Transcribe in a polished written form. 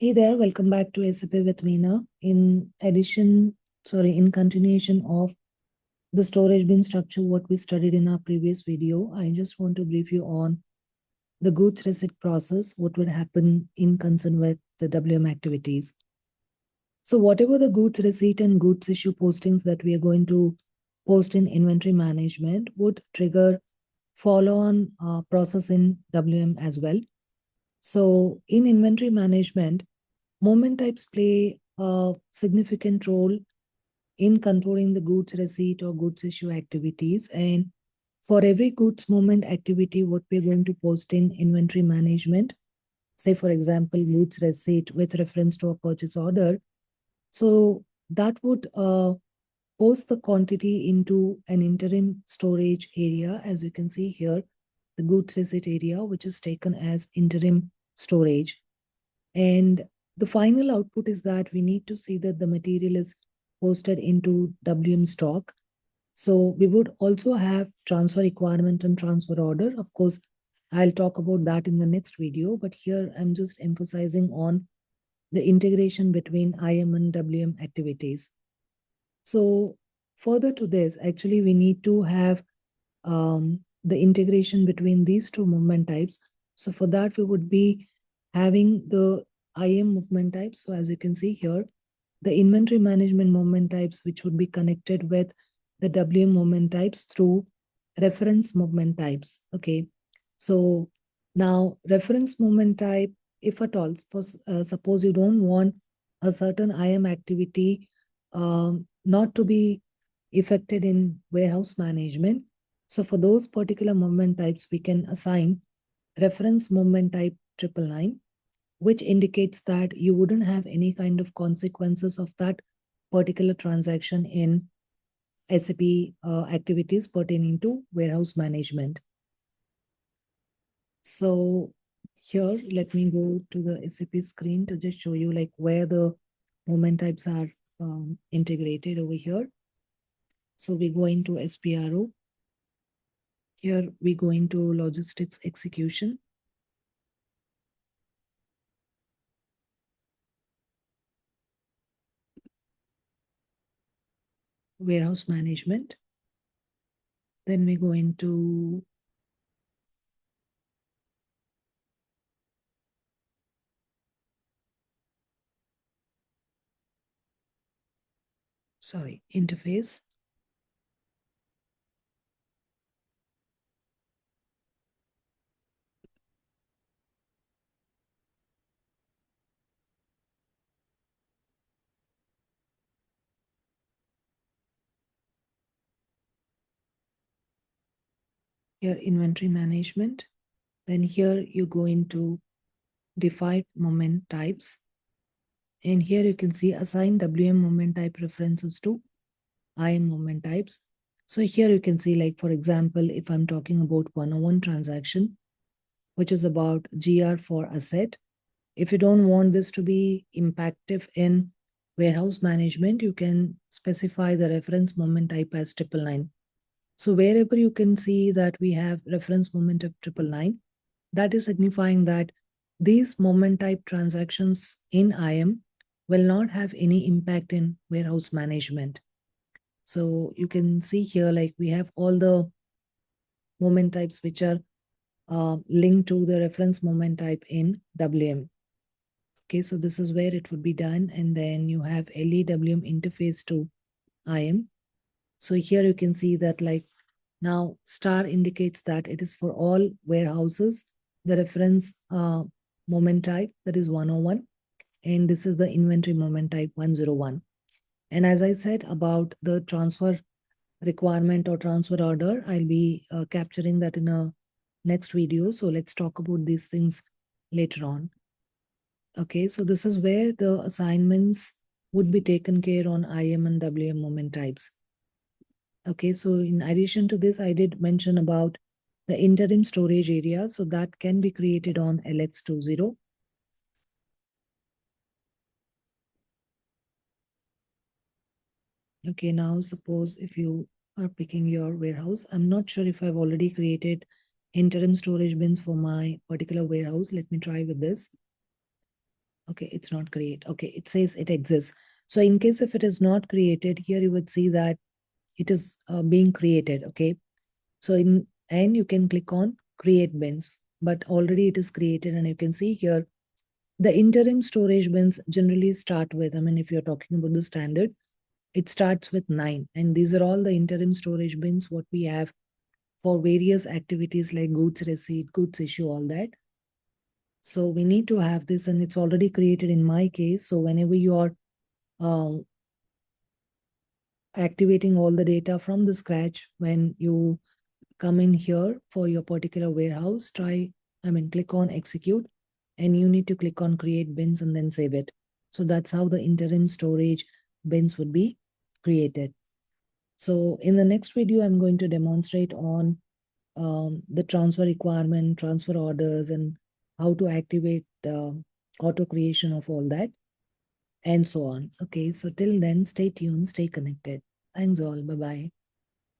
Hey there, welcome back to SAP with Veena. In continuation of the storage bin structure, what we studied in our previous video, I just want to brief you on the goods receipt process, what would happen in concern with the WM activities. So whatever the goods receipt and goods issue postings that we are going to post in inventory management would trigger follow-on process in WM as well. So in inventory management, moment types play a significant role in controlling the goods receipt or goods issue activities. And for every goods movement activity, what we're going to post in inventory management, say, for example, goods receipt with reference to a purchase order. So that would post the quantity into an interim storage area, as you can see here, the goods receipt area, which is taken as interim storage. And the final output is that we need to see that the material is posted into WM stock. So we would also have transfer requirement and transfer order. Of course, I'll talk about that in the next video, but here I'm just emphasizing on the integration between IM and WM activities. So further to this, actually, we need to have the integration between these two movement types. So for that, we would be having the IM movement types. So as you can see here, the inventory management movement types, which would be connected with the WM movement types through reference movement types. Okay. So now reference movement type, if at all, suppose you don't want a certain IM activity not to be affected in warehouse management. So for those particular movement types, we can assign reference movement type 999, which indicates that you wouldn't have any kind of consequences of that particular transaction in SAP activities pertaining to warehouse management. So here, let me go to the SAP screen to just show you like where the movement types are integrated over here. So we go into SPRO. Here we go into logistics execution. Warehouse management. Then we go into interface. Here inventory management. Then here you go into defined moment types. And here you can see assign WM moment type references to IM moment types. So here you can see, like, for example, if I'm talking about 101 transaction, which is about GR for asset, if you don't want this to be impactive in warehouse management, you can specify the reference moment type as 999. So wherever you can see that we have reference moment of 999, that is signifying that these moment type transactions in IM will not have any impact in warehouse management. So you can see here, like we have all the moment types which are linked to the reference moment type in WM. Okay, so this is where it would be done. And then you have LEWM interface to IM. So here you can see that, like, now star indicates that it is for all warehouses, the reference moment type, that is 101. And this is the inventory moment type 101. And as I said about the transfer requirement or transfer order, I'll be capturing that in a next video. So let's talk about these things later on. Okay, so this is where the assignments would be taken care on IM and WM moment types. Okay, so in addition to this, I did mention about the interim storage area. So that can be created on LX20. Okay, now suppose if you are picking your warehouse, I'm not sure if I've already created interim storage bins for my particular warehouse. Let me try with this. Okay, it's not create. Okay, it says it exists. So in case if it is not created, here you would see that it is being created. Okay, so and you can click on create bins, but already it is created, and you can see here the interim storage bins generally start with, I mean, if you're talking about the standard, it starts with 9, and these are all the interim storage bins what we have for various activities like goods receipt, goods issue, all that. So we need to have this, and it's already created in my case. So whenever you are um, activating all the data from the scratch, when you come in here for your particular warehouse, click on execute, and you need to click on create bins and then save it. So that's how the interim storage bins would be created. So in the next video, I'm going to demonstrate on the transfer requirement, transfer orders, and how to activate auto creation of all that, and so on. Okay, so till then, stay tuned, stay connected. Thanks all. Bye bye.